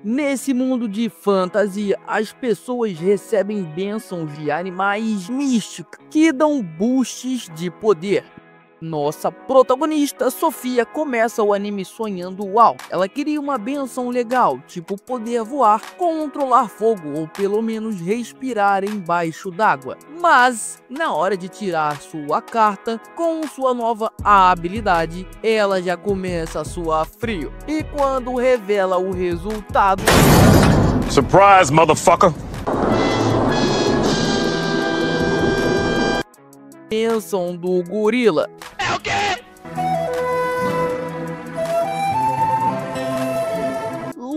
Nesse mundo de fantasia, as pessoas recebem bênçãos de animais místicos que dão boosts de poder. Nossa protagonista, Sofia, começa o anime sonhando alto. Ela queria uma benção legal, tipo poder voar, controlar fogo ou pelo menos respirar embaixo d'água. Mas, na hora de tirar sua carta, com sua nova habilidade, ela já começa a suar frio. E quando revela o resultado... Surprise, motherfucker! Bênção do gorila. É o quê?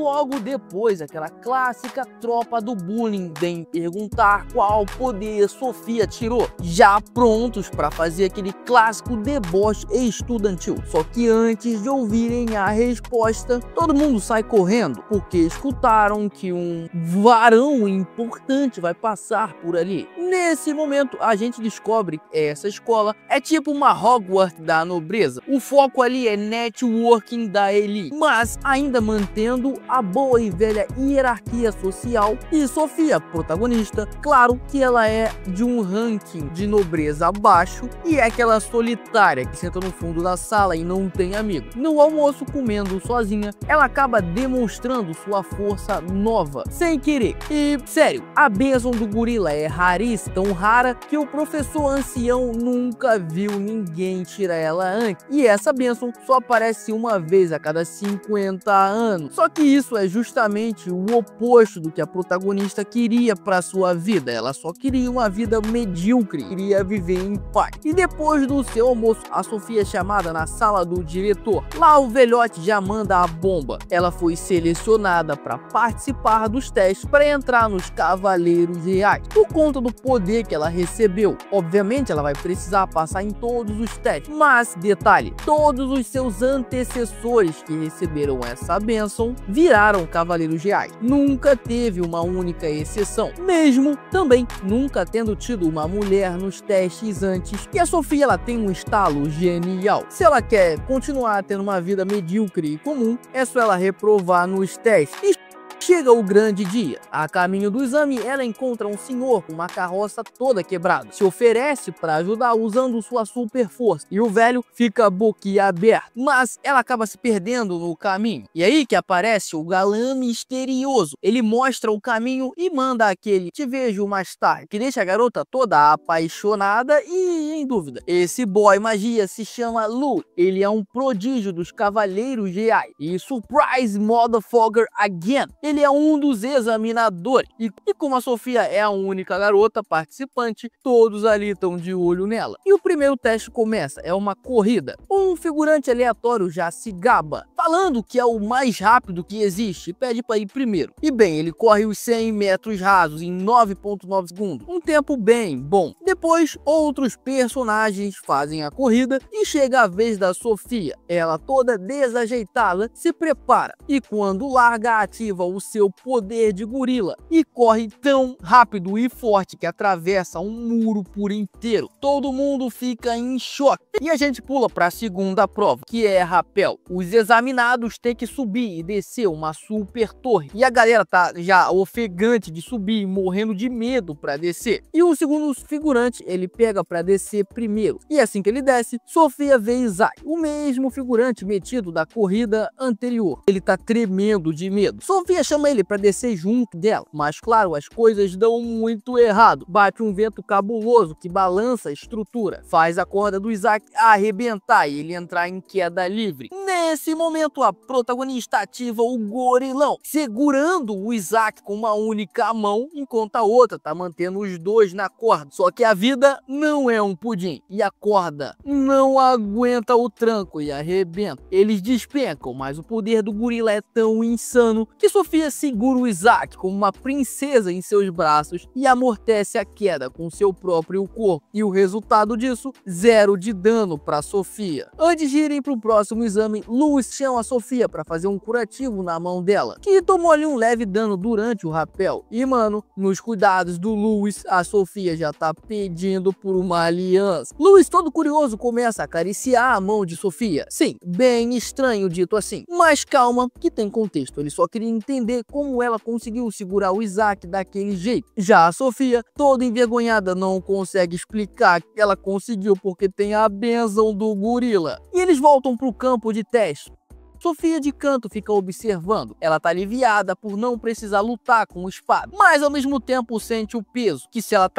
Logo depois, aquela clássica tropa do bullying vem perguntar qual poder Sofia tirou, já prontos para fazer aquele clássico deboche estudantil. Só que antes de ouvirem a resposta, todo mundo sai correndo, porque escutaram que um varão importante vai passar por ali. Nesse momento, a gente descobre que essa escola é tipo uma Hogwarts da nobreza. O foco ali é networking da elite, mas ainda mantendo a boa e velha hierarquia social. E Sofia, protagonista, claro que ela é de um ranking de nobreza abaixo e é aquela solitária que senta no fundo da sala e não tem amigo. No almoço, comendo sozinha, ela acaba demonstrando sua força nova, sem querer. E, sério, a bênção do gorila é raríssima, tão rara que o professor ancião nunca viu ninguém tirar ela antes. E essa bênção só aparece uma vez a cada 50 anos. Só que isso é justamente o oposto do que a protagonista queria para sua vida. Ela só queria uma vida medíocre, queria viver em paz. E depois do seu almoço, a Sofia é chamada na sala do diretor. Lá o velhote já manda a bomba. Ela foi selecionada para participar dos testes para entrar nos Cavaleiros Reais, por conta do poder que ela recebeu. Obviamente ela vai precisar passar em todos os testes, mas detalhe, todos os seus antecessores que receberam essa bênção viraram Cavaleiros Reais. Nunca teve uma única exceção, mesmo também nunca tendo tido uma mulher nos testes antes. E a Sofia, ela tem um estalo genial. Se ela quer continuar tendo uma vida medíocre e comum, é só ela reprovar nos testes. Chega o grande dia. A caminho do exame, ela encontra um senhor com uma carroça toda quebrada. Se oferece para ajudar usando sua super força. E o velho fica boquiaberto. Mas ela acaba se perdendo no caminho. E aí que aparece o galã misterioso. Ele mostra o caminho e manda aquele "te vejo mais tarde", que deixa a garota toda apaixonada e em dúvida. Esse boy magia se chama Lu. Ele é um prodígio dos Cavaleiros Reais. E surprise motherfucker again. Ele é um dos examinadores. E como a Sofia é a única garota participante, todos ali estão de olho nela. E o primeiro teste começa, é uma corrida. Um figurante aleatório já se gaba, falando que é o mais rápido que existe e pede para ir primeiro. E bem, ele corre os 100 metros rasos em 9,9 segundos. Um tempo bem bom. Depois, outros personagens fazem a corrida e chega a vez da Sofia. Ela toda desajeitada se prepara e quando larga, ativa o seu poder de gorila e corre tão rápido e forte que atravessa um muro por inteiro. Todo mundo fica em choque. E a gente pula para a segunda prova, que é rapel. Os examinados têm que subir e descer uma super torre. E a galera tá já ofegante de subir e morrendo de medo para descer. E o segundo figurante, ele pega para descer primeiro. E assim que ele desce, Sofia vê Isaac, o mesmo figurante metido da corrida anterior. Ele tá tremendo de medo. Sofia chama ele para descer junto dela, mas claro, as coisas dão muito errado. Bate um vento cabuloso que balança a estrutura, faz a corda do Isaac arrebentar e ele entrar em queda livre. Nesse momento, a protagonista ativa o gorilão, segurando o Isaac com uma única mão, enquanto a outra tá mantendo os dois na corda. Só que a vida não é um pudim e a corda não aguenta o tranco e arrebenta. Eles despencam, mas o poder do gorila é tão insano que Sofia segura o Isaac como uma princesa em seus braços e amortece a queda com seu próprio corpo. E o resultado disso, 0 de dano para Sofia. Antes de irem para o próximo exame, Lewis chama a Sofia para fazer um curativo na mão dela, que tomou ali um leve dano durante o rapel. E mano, nos cuidados do Lewis, a Sofia já tá pedindo por uma aliança. Lewis, todo curioso, começa a acariciar a mão de Sofia. Sim, bem estranho dito assim. Mas calma, que tem contexto. Ele só queria entender entender como ela conseguiu segurar o Isaac daquele jeito. Já a Sofia, toda envergonhada, não consegue explicar que ela conseguiu porque tem a bênção do gorila. E eles voltam pro campo de teste. Sofia de canto fica observando. Ela tá aliviada por não precisar lutar com o espada, mas ao mesmo tempo sente o peso, que se ela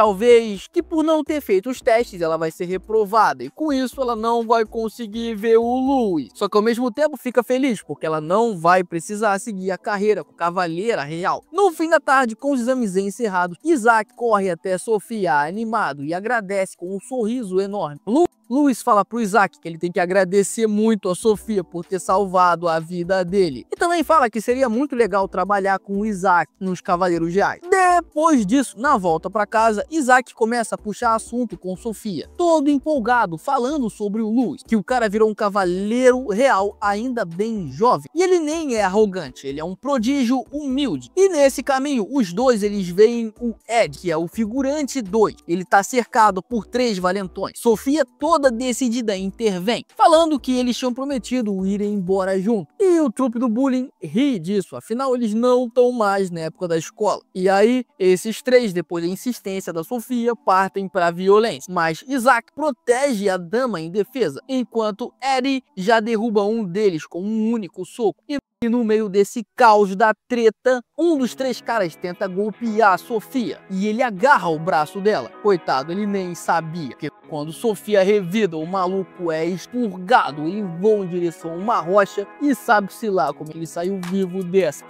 que por não ter feito os testes ela vai ser reprovada e com isso ela não vai conseguir ver o Louis. Só que ao mesmo tempo fica feliz porque ela não vai precisar seguir a carreira com Cavaleira Real. No fim da tarde, com os exames encerrados, Isaac corre até Sofia animado e agradece com um sorriso enorme. Louis fala pro Isaac que ele tem que agradecer muito a Sofia por ter salvado a vida dele. E também fala que seria muito legal trabalhar com o Isaac nos Cavaleiros Reais. Depois disso, na volta para casa, Isaac começa a puxar assunto com Sofia, todo empolgado, falando sobre o Louis, que o cara virou um cavaleiro real ainda bem jovem. E ele nem é arrogante, ele é um prodígio humilde. E nesse caminho, os dois eles veem o Ed, que é o figurante 2. Ele tá cercado por 3 valentões. Sofia toda decidida intervém, falando que eles tinham prometido ir embora junto. E o trupe do bullying ri disso, afinal eles não estão mais na época da escola. E aí, esses 3, depois da insistência da Sofia, partem para a violência. Mas Isaac protege a dama em defesa, enquanto Eddie já derruba um deles com um único soco. E no meio desse caos da treta, um dos 3 caras tenta golpear a Sofia e ele agarra o braço dela. Coitado, ele nem sabia que quando Sofia revida, o maluco é expurgado, ele voa em direção a uma rocha e sabe-se lá como ele saiu vivo dessa.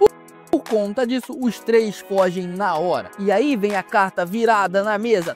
Por conta disso, os 3 fogem na hora. E aí vem a carta virada na mesa.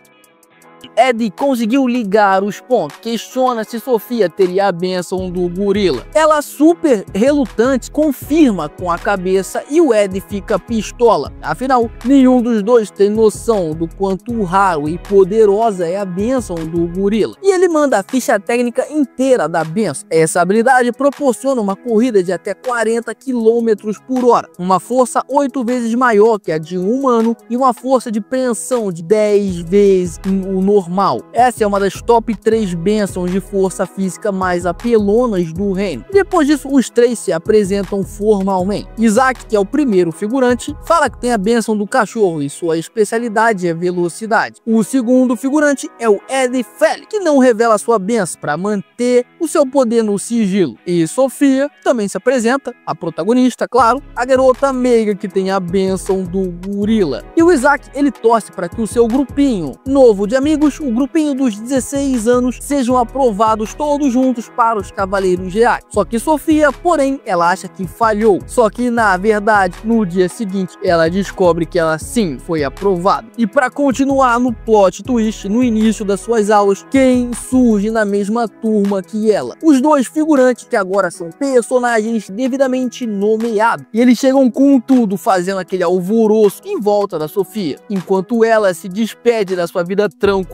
Eddie conseguiu ligar os pontos, questiona se Sofia teria a bênção do gorila. Ela, super relutante, confirma com a cabeça e o Eddie fica pistola. Afinal, nenhum dos dois tem noção do quanto raro e poderosa é a bênção do gorila. E ele manda a ficha técnica inteira da bênção. Essa habilidade proporciona uma corrida de até 40 km por hora, uma força 8 vezes maior que a de um humano e uma força de preensão de 10 vezes o normal. Essa é uma das top 3 bênçãos de força física mais apelonas do reino. Depois disso, os 3 se apresentam formalmente. Isaac, que é o primeiro figurante, fala que tem a bênção do cachorro e sua especialidade é velocidade. O segundo figurante é o Ed Felix, que não revela sua bênção para manter o seu poder no sigilo. E Sofia também se apresenta, a protagonista, claro, a garota meiga que tem a bênção do gorila. E o Isaac, ele torce para que o seu grupinho novo de amigos, o grupinho dos 16 anos, sejam aprovados todos juntos para os Cavaleiros Reais. Só que Sofia, porém, ela acha que falhou. Só que, na verdade, no dia seguinte, ela descobre que ela sim foi aprovada. E para continuar no plot twist, no início das suas aulas, quem surge na mesma turma que ela? Os 2 figurantes, que agora são personagens devidamente nomeados. E eles chegam com tudo, fazendo aquele alvoroço em volta da Sofia. Enquanto ela se despede da sua vida tranquila,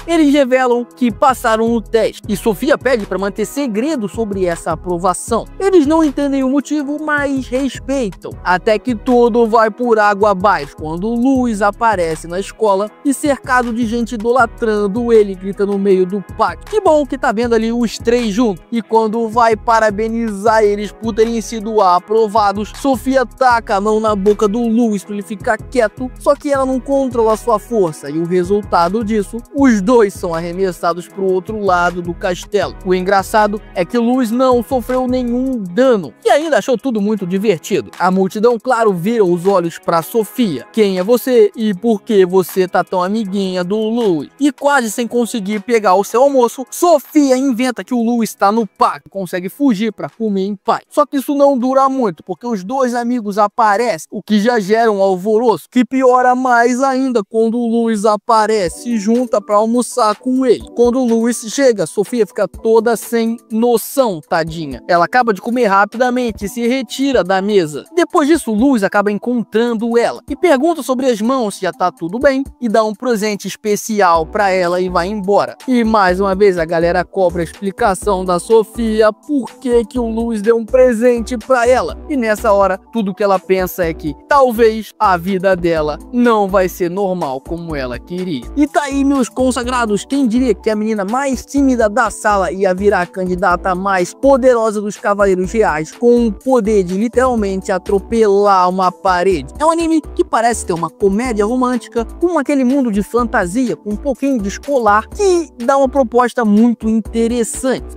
eles revelam que passaram no teste e Sofia pede para manter segredo sobre essa aprovação. Eles não entendem o motivo, mas respeitam, até que tudo vai por água abaixo quando Louis aparece na escola e cercado de gente idolatrando ele, grita no meio do pátio. Que bom que tá vendo ali os 3 juntos. E quando vai parabenizar eles por terem sido aprovados, Sofia taca a mão na boca do Louis para ele ficar quieto, só que ela não controla sua força e o resultado disso, os 2 são arremessados para o outro lado do castelo. O engraçado é que Louis não sofreu nenhum dano e ainda achou tudo muito divertido. A multidão, claro, vira os olhos para Sofia. Quem é você e por que você tá tão amiguinha do Louis? E quase sem conseguir pegar o seu almoço, Sofia inventa que o Louis está no parque, consegue fugir para comer em paz. Só que isso não dura muito, porque os 2 amigos aparecem, o que já gera um alvoroço, que piora mais ainda quando o Louis aparece e junta para almoçar com ele. Quando o Louis chega, Sofia fica toda sem noção, tadinha. Ela acaba de comer rapidamente e se retira da mesa. Depois disso, Louis acaba encontrando ela e pergunta sobre as mãos se já tá tudo bem e dá um presente especial para ela e vai embora. E mais uma vez a galera cobra a explicação da Sofia por que o Louis deu um presente para ela. E nessa hora, tudo que ela pensa é que talvez a vida dela não vai ser normal como ela queria. E tá aí meus consagrados, quem diria que a menina mais tímida da sala ia virar a candidata mais poderosa dos Cavaleiros Reais, com o poder de literalmente atropelar uma parede? É um anime que parece ter uma comédia romântica com aquele mundo de fantasia, com um pouquinho de escolar, que dá uma proposta muito interessante.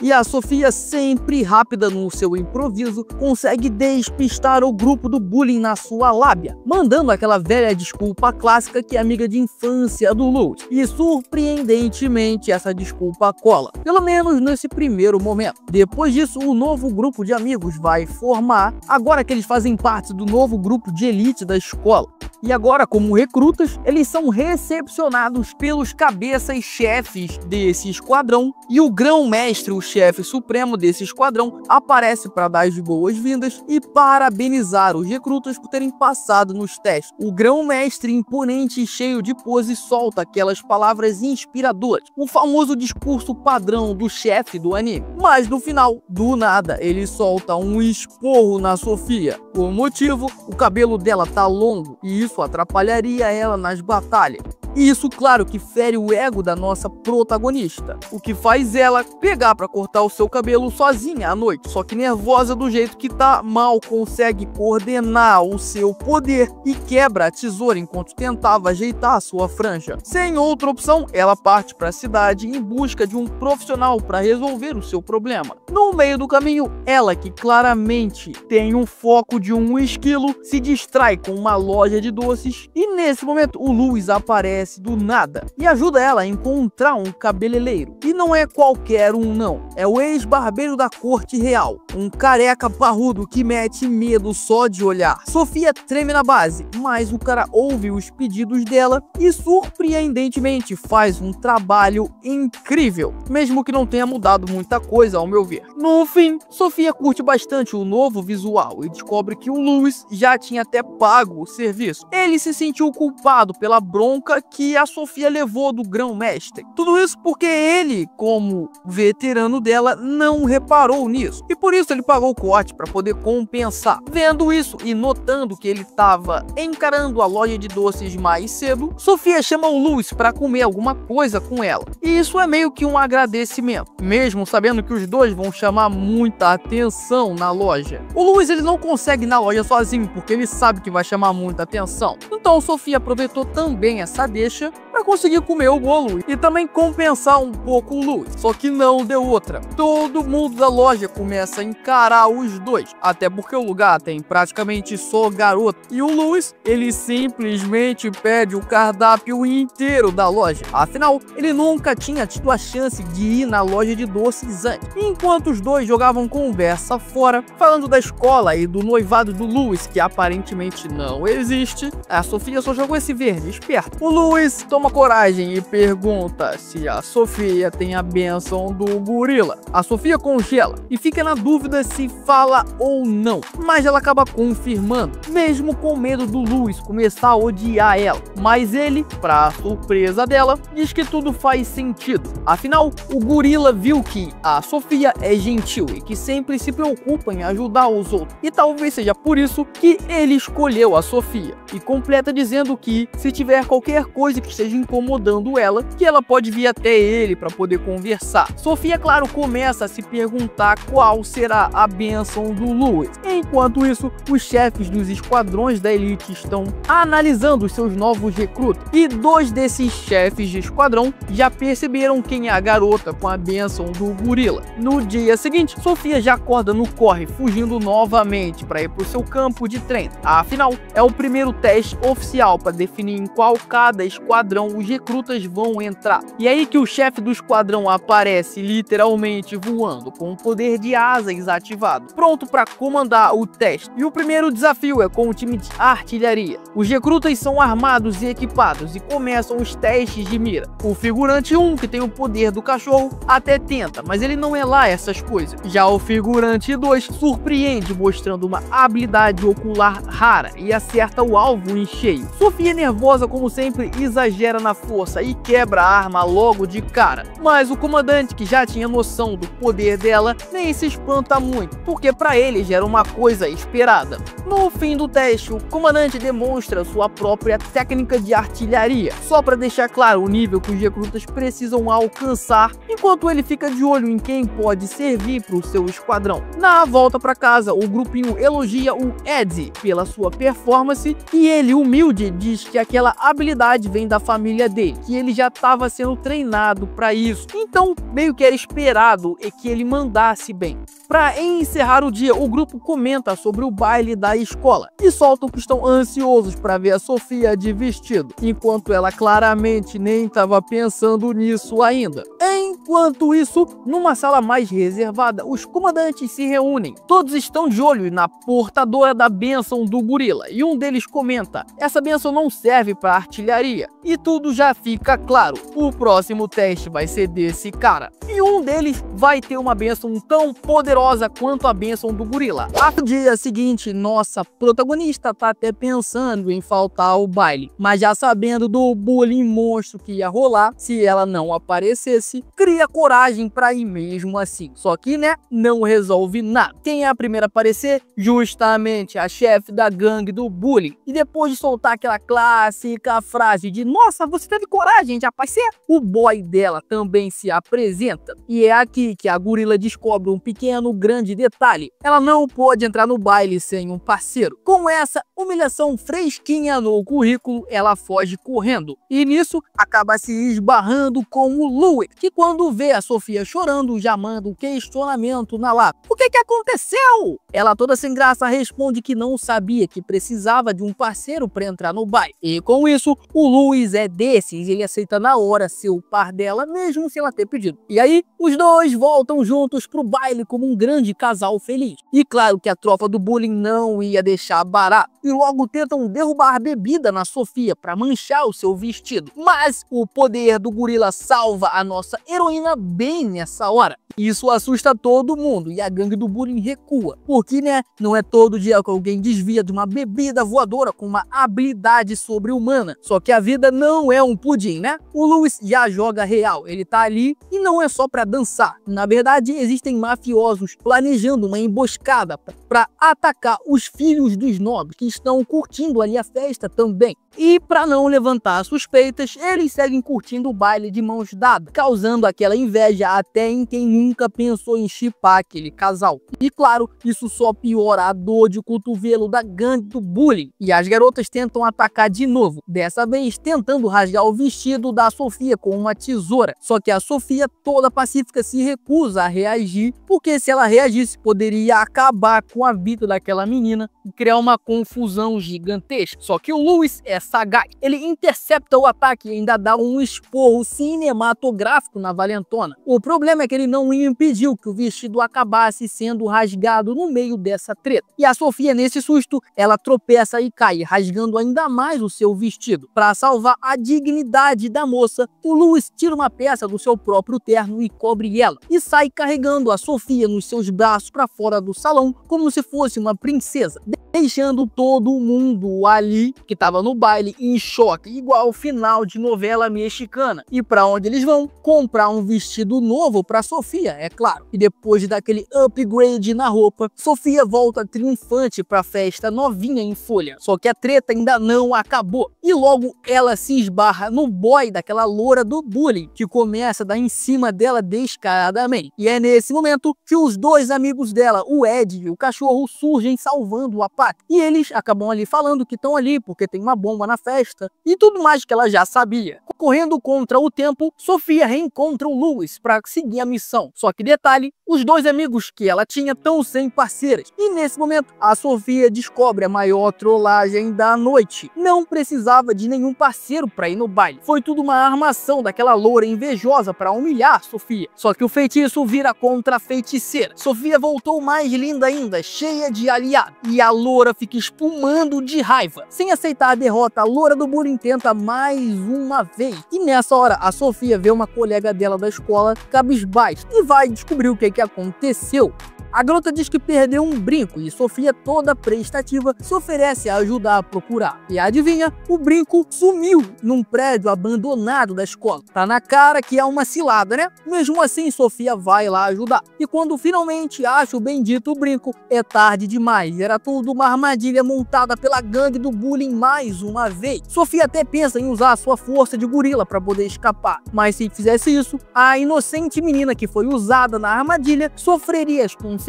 E a Sofia, sempre rápida no seu improviso, consegue despistar o grupo do bullying na sua lábia, mandando aquela velha desculpa clássica que é amiga de infância do Louis. E surpreendentemente essa desculpa cola, pelo menos nesse primeiro momento. Depois disso, o novo grupo de amigos vai formar, agora que eles fazem parte do novo grupo de elite da escola. E agora, como recrutas, eles são recepcionados pelos cabeças chefes desse esquadrão, e o grão-mestre, o chefe supremo desse esquadrão, aparece para dar as boas-vindas e parabenizar os recrutas por terem passado nos testes. O grão-mestre, imponente e cheio de pose, solta aquelas palavras inspiradoras, o famoso discurso padrão do chefe do anime. Mas no final, do nada, ele solta um esporro na Sofia. Por motivo, o cabelo dela tá longo e isso atrapalharia ela nas batalhas. E isso, claro, que fere o ego da nossa protagonista, o que faz ela pegar para cortar o seu cabelo sozinha à noite. Só que nervosa do jeito que tá, mal consegue coordenar o seu poder e quebra a tesoura enquanto tentava ajeitar a sua franja. Sem outra opção, ela parte para a cidade em busca de um profissional para resolver o seu problema. No meio do caminho, ela, que claramente tem um foco de um esquilo, se distrai com uma loja de doces e nesse momento o Louis aparece do nada e ajuda ela a encontrar um cabeleireiro. E não é qualquer um não, é o ex-barbeiro da corte real, um careca parrudo que mete medo só de olhar. Sofia treme na base, mas o cara ouve os pedidos dela e surpreendentemente faz um trabalho incrível, mesmo que não tenha mudado muita coisa ao meu ver. No fim, Sofia curte bastante o novo visual e descobre que o Louis já tinha até pago o serviço. Ele se sentiu culpado pela bronca que a Sofia levou do grão-mestre. Tudo isso porque ele, como veterano dela, não reparou nisso. E por isso ele pagou o corte para poder compensar. Vendo isso e notando que ele estava encarando a loja de doces mais cedo, Sofia chama o Louis para comer alguma coisa com ela. E isso é meio que um agradecimento, mesmo sabendo que os dois vão chamar muita atenção na loja. O Louis, ele não consegue ir na loja sozinho porque ele sabe que vai chamar muita atenção. Então Sofia aproveitou também essa deixa para conseguir comer o bolo e também compensar um pouco o Louis. Só que não deu outra. Todo mundo da loja começa a encarar os dois, até porque o lugar tem praticamente só garoto. E o Louis, ele simplesmente pede o cardápio inteiro da loja. Afinal, ele nunca tinha tido a chance de ir na loja de doces antes. Enquanto os dois jogavam conversa fora, falando da escola e do noivado do Louis, que aparentemente não existe, a Sofia só jogou esse verde esperto. O Louis toma coragem e pergunta se a Sofia tem a bênção do gorila. A Sofia congela e fica na dúvida se fala ou não, mas ela acaba confirmando, mesmo com medo do Louis começar a odiar ela. Mas ele, pra surpresa dela, diz que tudo faz sentido. Afinal, o gorila viu que a Sofia é gentil e que sempre se preocupa em ajudar os outros. E talvez seja por isso que ele escolheu a Sofia. E completa dizendo que se tiver qualquer coisa que esteja incomodando ela, que ela pode vir até ele para poder conversar. Sofia, claro, começa a se perguntar qual será a bênção do Louis. Enquanto isso, os chefes dos esquadrões da elite estão analisando os seus novos recrutas. E dois desses chefes de esquadrão já perceberam quem é a garota com a bênção do gorila. No dia seguinte, Sofia já acorda no corre, fugindo novamente para ir para o seu campo de treino. Afinal, é o primeiro teste oficial para definir em qual cada esquadrão os recrutas vão entrar. E aí que o chefe do esquadrão aparece literalmente voando, com o poder de asas ativado, pronto para comandar o teste. E o primeiro desafio é com o time de artilharia. Os recrutas são armados e equipados e começam os testes de mira. O figurante 1, que tem o poder do cachorro, até tenta, mas ele não é lá essas coisas. Já o figurante 2 surpreende, mostrando uma habilidade ocular rara e acerta o alvo em cheio. Sofia, nervosa como sempre, exagera na força e quebra a arma logo de cara. Mas o comandante, que já tinha noção do poder dela, nem se espanta muito, porque para ele já era uma coisa esperada. No fim do teste, o comandante demonstra sua própria técnica de artilharia, só para deixar claro o nível que os recrutas precisam alcançar, enquanto ele fica de olho em quem pode servir para o seu esquadrão. Na volta para casa, o grupinho elogia o Eddie pela sua performance e ele, humilde, diz que aquela habilidade vem da família dele, que ele já estava sendo treinado para isso, então meio que era esperado que ele mandasse bem. Para encerrar o dia, o grupo comenta sobre o baile da escola e soltam que estão ansiosos para ver a Sofia de vestido, enquanto ela claramente nem estava pensando nisso ainda. Enquanto isso, numa sala mais reservada, os comandantes se reúnem. Todos estão de olho na portadora da bênção do gorila e um deles comenta: essa bênção não serve para artilharia. E tudo já fica claro, o próximo teste vai ser desse cara. E um deles vai ter uma bênção tão poderosa quanto a bênção do gorila. No dia seguinte, nossa protagonista tá até pensando em faltar ao baile, mas já sabendo do bullying monstro que ia rolar se ela não aparecesse, cria coragem pra ir mesmo assim. Só que, né, não resolve nada. Quem é a primeira a aparecer? Justamente a chefe da gangue do bullying. E depois de soltar aquela clássica frase de "nossa, você teve coragem de aparecer", o boy dela também se apresenta. E é aqui que a gorila descobre um pequeno grande detalhe: ela não pode entrar no baile sem um parceiro. Com essa humilhação fresquinha no currículo, ela foge correndo. E nisso, acaba se esbarrando com o Louis, que quando vê a Sofia chorando, já manda um questionamento na lata. O que aconteceu? Ela, toda sem graça, responde que não sabia que precisava de um parceiro para entrar no baile. E com isso, o Louis é desses, ele aceita na hora ser o par dela, mesmo sem ela ter pedido. E aí, os dois voltam juntos pro baile como um grande casal feliz. E claro que a tropa do bullying não ia deixar barato, e logo tentam derrubar a bebida na Sofia para manchar o seu vestido. Mas o poder do gorila salva a nossa heroína bem nessa hora. Isso assusta todo mundo e a gangue do bullying recua, porque, né, não é todo dia que alguém desvia de uma bebida voadora com uma habilidade sobre-humana. Só que a vida não é um pudim, né? O Louis já joga real, ele tá ali e não é só pra dançar. Na verdade, existem mafiosos planejando uma emboscada para atacar os filhos dos nobres que estão curtindo ali a festa também. E para não levantar suspeitas, eles seguem curtindo o baile de mãos dadas, causando aquela inveja até em quem nunca pensou em chipar aquele casal. E claro, isso só piora a dor de cotovelo da gangue do bullying. E as garotas tentam atacar de novo, dessa vez tentando rasgar o vestido da Sofia com uma tesoura. Só que a Sofia, toda pacífica, se recusa a reagir, porque se ela reagisse, poderia acabar com a vida daquela menina e criar uma confusão gigantesca. Só que o Louis é sagaz. Ele intercepta o ataque e ainda dá um esporro cinematográfico na valentona. O problema é que ele não impediu que o vestido acabasse sendo rasgado no meio dessa treta. E a Sofia, nesse susto, ela tropeça e cai, rasgando ainda mais o seu vestido. Para salvar a dignidade da moça, o Louis tira uma peça do seu próprio terno e cobre ela, e sai carregando a Sofia nos seus braços para fora do salão, como se fosse uma princesa, deixando todo mundo ali que estava no baile em choque, igual ao final de novela mexicana. E para onde eles vão? Comprar um vestido novo para Sofia, é claro. E depois daquele upgrade na roupa, Sofia volta triunfante para a festa novinha em folha. Só que a treta ainda não acabou. E logo ela se esbarra no boy daquela loura do bullying, que começa a dar em cima dela descaradamente. E é nesse momento que os dois amigos dela, o Ed e o cachorro, surgem salvando a pátria. E eles acabam ali falando que estão ali porque tem uma bomba na festa e tudo mais que ela já sabia. Correndo contra o tempo, Sofia reencontra o Louis para seguir a missão. Só que detalhe, os dois amigos que ela tinha estão sem parceiras. E nesse momento, a Sofia descobre a maior trollagem da noite. Não precisava de nenhum parceiro para ir no baile. Foi tudo uma armação daquela loura invejosa para humilhar Sofia. Só que o feitiço vira contra a feiticeira. Sofia voltou mais linda ainda, cheia de aliados. E a loura fica espumando de raiva. Sem aceitar a derrota, a loura do bullying tenta mais uma vez. E nessa hora, a Sofia vê uma colega dela da escola cabisbaixo e vai descobrir o que aconteceu. A garota diz que perdeu um brinco e Sofia, toda prestativa, se oferece a ajudar a procurar. E adivinha? O brinco sumiu num prédio abandonado da escola. Tá na cara que é uma cilada, né? Mesmo assim, Sofia vai lá ajudar. E quando finalmente acha o bendito brinco, é tarde demais. Era tudo uma armadilha montada pela gangue do bullying mais uma vez. Sofia até pensa em usar a sua força de gorila para poder escapar. Mas se fizesse isso, a inocente menina que foi usada na armadilha sofreria as consequências.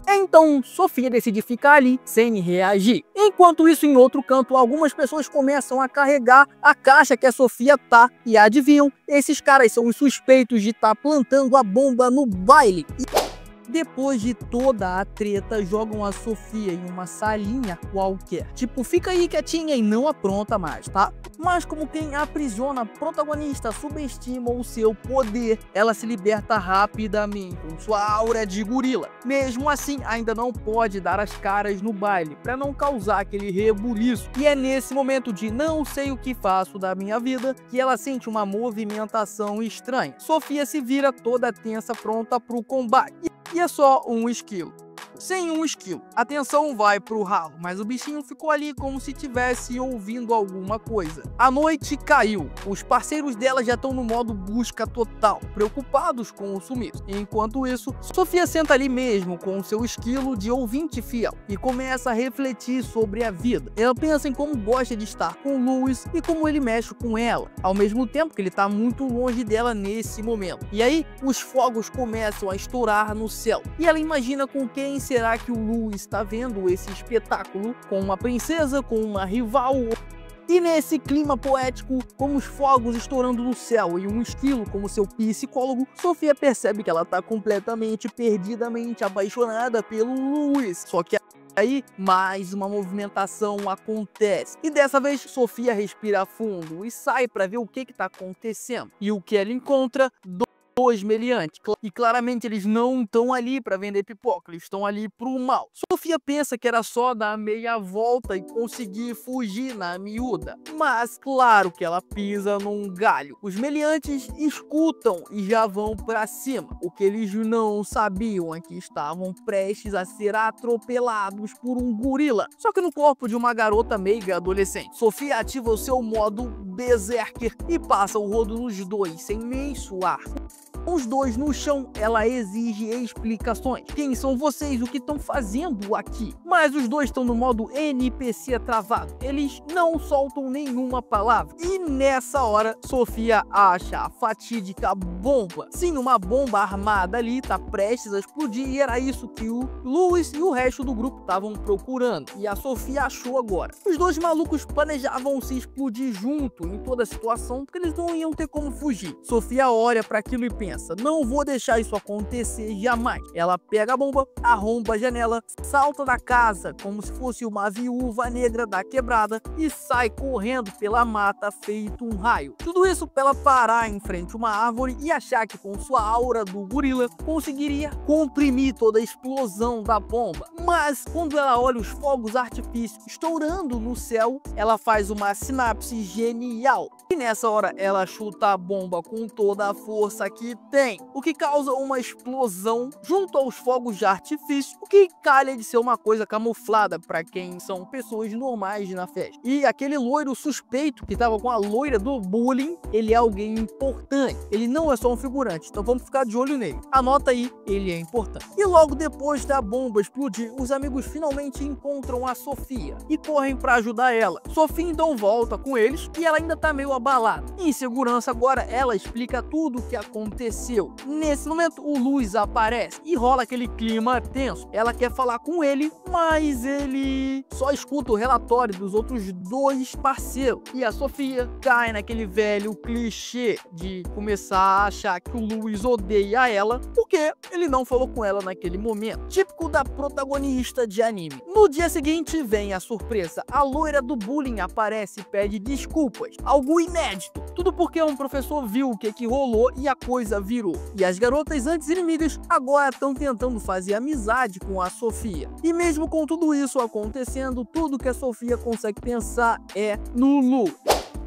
Então, Sofia decide ficar ali sem reagir. Enquanto isso, em outro canto, algumas pessoas começam a carregar a caixa que a Sofia tá. E adivinham, esses caras são os suspeitos de estar plantando a bomba no baile. Depois de toda a treta, jogam a Sofia em uma salinha qualquer. Tipo, fica aí quietinha e não apronta mais, tá? Mas como quem aprisiona a protagonista subestima o seu poder, ela se liberta rapidamente com sua aura de gorila. Mesmo assim, ainda não pode dar as caras no baile, para não causar aquele rebuliço. E é nesse momento de não sei o que faço da minha vida, que ela sente uma movimentação estranha. Sofia se vira toda tensa, pronta pro combate. E é só um esquilo. Sem um esquilo. A atenção vai pro ralo, mas o bichinho ficou ali como se tivesse ouvindo alguma coisa. A noite caiu. Os parceiros dela já estão no modo busca total, preocupados com o sumiço. Enquanto isso, Sofia senta ali mesmo com o seu esquilo de ouvinte fiel e começa a refletir sobre a vida. Ela pensa em como gosta de estar com o Louis e como ele mexe com ela, ao mesmo tempo que ele está muito longe dela nesse momento. E aí, os fogos começam a estourar no céu. E ela imagina com quem será que o Louis está vendo esse espetáculo? Com uma princesa, com uma rival? E nesse clima poético, com os fogos estourando no céu e um esquilo como seu psicólogo, Sofia percebe que ela está completamente, perdidamente apaixonada pelo Louis. Só que aí, mais uma movimentação acontece. E dessa vez, Sofia respira fundo e sai para ver o que está acontecendo. E o que ela encontra? Dois meliantes, e claramente eles não estão ali para vender pipoca, eles estão ali pro mal. Sofia pensa que era só dar meia volta e conseguir fugir na miúda, mas claro que ela pisa num galho. Os meliantes escutam e já vão para cima. O que eles não sabiam é que estavam prestes a ser atropelados por um gorila, só que no corpo de uma garota meiga adolescente. Sofia ativa o seu modo berserker e passa o rodo nos dois sem nem suar. Os dois no chão, ela exige explicações. Quem são vocês? O que estão fazendo aqui? Mas os dois estão no modo NPC travado. Eles não soltam nenhuma palavra. E nessa hora, Sofia acha a fatídica bomba. Sim, uma bomba armada ali, tá prestes a explodir. E era isso que o Louis e o resto do grupo estavam procurando. E a Sofia achou agora. Os dois malucos planejavam se explodir junto em toda a situação, porque eles não iam ter como fugir. Sofia olha para aquilo e pensa: não vou deixar isso acontecer jamais. Ela pega a bomba, arromba a janela, salta da casa como se fosse uma viúva negra da quebrada e sai correndo pela mata feito um raio. Tudo isso para ela parar em frente a uma árvore e achar que com sua aura do gorila conseguiria comprimir toda a explosão da bomba. Mas quando ela olha os fogos artifícios estourando no céu, ela faz uma sinapse genial. E nessa hora ela chuta a bomba com toda a força que tem, o que causa uma explosão junto aos fogos de artifício, o que calha de ser uma coisa camuflada para quem são pessoas normais na festa. E aquele loiro suspeito que estava com a loira do bullying, ele é alguém importante, ele não é só um figurante, então vamos ficar de olho nele. Anota aí, ele é importante. E logo depois da bomba explodir, os amigos finalmente encontram a Sofia e correm para ajudar ela. Sofia então volta com eles e ela ainda tá meio abalada. Em segurança agora, ela explica tudo o que aconteceu. Nesse momento, o Louis aparece e rola aquele clima tenso. Ela quer falar com ele, mas ele só escuta o relatório dos outros dois parceiros. E a Sofia cai naquele velho clichê de começar a achar que o Louis odeia ela porque ele não falou com ela naquele momento. Típico da protagonista de anime. No dia seguinte, vem a surpresa. A loira do bullying aparece e pede desculpas. Algo inédito. Tudo porque um professor viu o que rolou e a coisa virou. E as garotas antes inimigas agora estão tentando fazer amizade com a Sofia. E mesmo com tudo isso acontecendo, tudo que a Sofia consegue pensar é no Lu.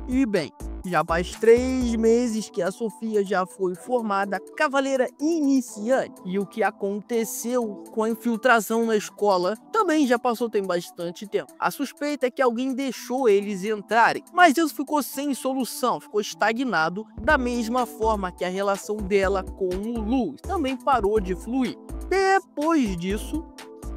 E bem, Já faz 3 meses que a Sofia já foi formada cavaleira iniciante. E o que aconteceu com a infiltração na escola também já passou tem bastante tempo. A suspeita é que alguém deixou eles entrarem, mas isso ficou sem solução, ficou estagnado, da mesma forma que a relação dela com o Louis também parou de fluir. Depois disso,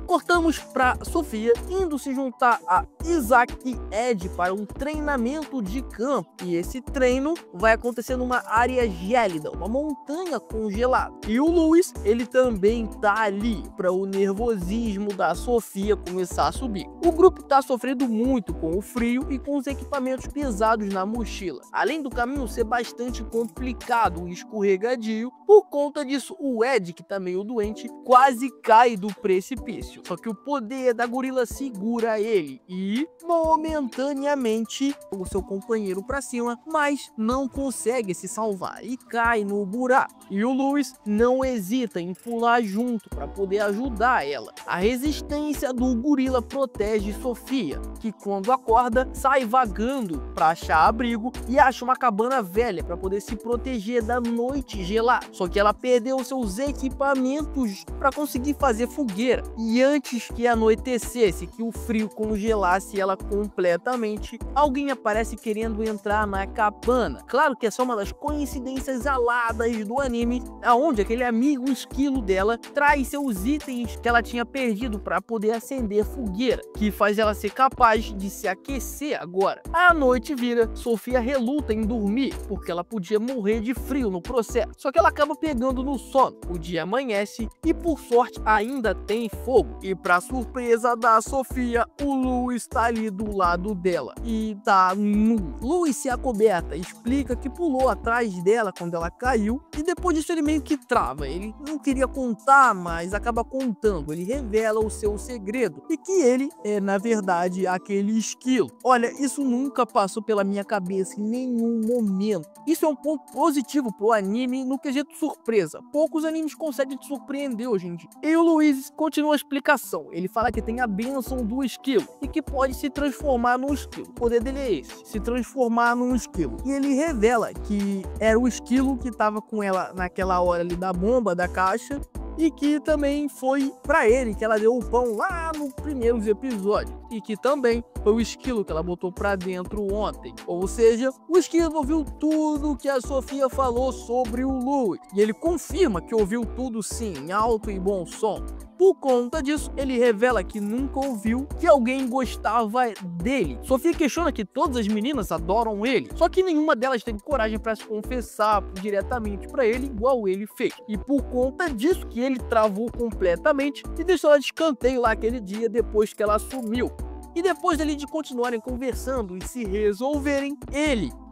cortamos para Sofia indo se juntar a Isaac e Ed para um treinamento de campo. E esse treino vai acontecer numa área gélida, uma montanha congelada. E o Louis, ele também tá ali para o nervosismo da Sofia começar a subir. O grupo tá sofrendo muito com o frio e com os equipamentos pesados na mochila. Além do caminho ser bastante complicado e escorregadio, por conta disso o Ed, que tá meio doente, quase cai do precipício. Só que o poder da gorila segura ele e momentaneamente o seu companheiro para cima, mas não consegue se salvar e cai no buraco. E o Louis não hesita em pular junto para poder ajudar ela. A resistência do gorila protege Sofia, que quando acorda sai vagando para achar abrigo e acha uma cabana velha para poder se proteger da noite gelada. Só que ela perdeu seus equipamentos para conseguir fazer fogueira. E antes que anoitecesse, que o frio congelasse ela completamente, alguém aparece querendo entrar na cabana. Claro que é só uma das coincidências aladas do anime, aonde aquele amigo esquilo dela traz seus itens que ela tinha perdido para poder acender fogueira, que faz ela ser capaz de se aquecer agora. A noite vira, Sofia reluta em dormir, porque ela podia morrer de frio no processo, só que ela acaba pegando no sono. O dia amanhece e por sorte ainda tem fogo. E pra surpresa da Sofia, o Louis está ali do lado dela e tá nu. Louis se acoberta, explica que pulou atrás dela quando ela caiu e depois disso ele meio que trava. Ele não queria contar, mas acaba contando. Ele revela o seu segredo e que ele é na verdade aquele esquilo. Olha, isso nunca passou pela minha cabeça em nenhum momento. Isso é um ponto positivo pro anime no quesito surpresa. Poucos animes conseguem te surpreender hoje em dia. E o Louis continua a explicação. Ele fala que tem a bênção do esquilo e que pode se transformar num esquilo. O poder dele é esse, se transformar num esquilo. E ele revela que era o esquilo que estava com ela naquela hora ali da bomba, da caixa, e que também foi pra ele que ela deu o pão lá nos primeiros episódios. E que também foi o esquilo que ela botou pra dentro ontem. Ou seja, o esquilo ouviu tudo que a Sofia falou sobre o Louis. E ele confirma que ouviu tudo sim, em alto e bom som. Por conta disso, ele revela que nunca ouviu que alguém gostava dele. Sofia questiona que todas as meninas adoram ele, só que nenhuma delas teve coragem para se confessar diretamente para ele, igual ele fez. E por conta disso que ele travou completamente e deixou ela de escanteio lá aquele dia depois que ela sumiu. E depois dele de continuarem conversando e se resolverem,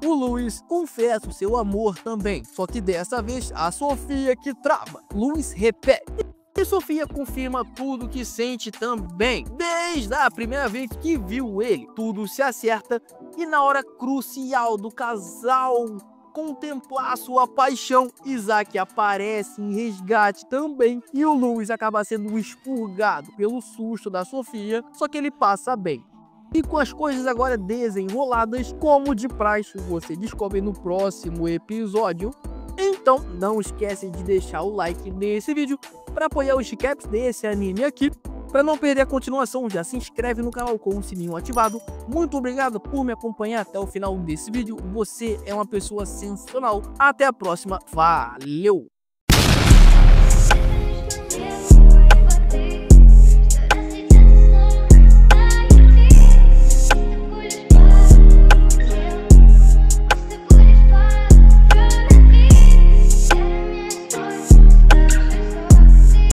o Louis, confessa o seu amor também. Só que dessa vez, a Sofia que trava. Louis repete. E Sofia confirma tudo que sente também, desde a primeira vez que viu ele. Tudo se acerta e na hora crucial do casal contemplar sua paixão, Isaac aparece em resgate também e o Louis acaba sendo expurgado pelo susto da Sofia, só que ele passa bem. E com as coisas agora desenroladas, como de praxe, você descobre no próximo episódio. Então não esquece de deixar o like nesse vídeo para apoiar os recaps desse anime aqui. Para não perder a continuação, já se inscreve no canal com o sininho ativado. Muito obrigado por me acompanhar até o final desse vídeo. Você é uma pessoa sensacional. Até a próxima. Valeu!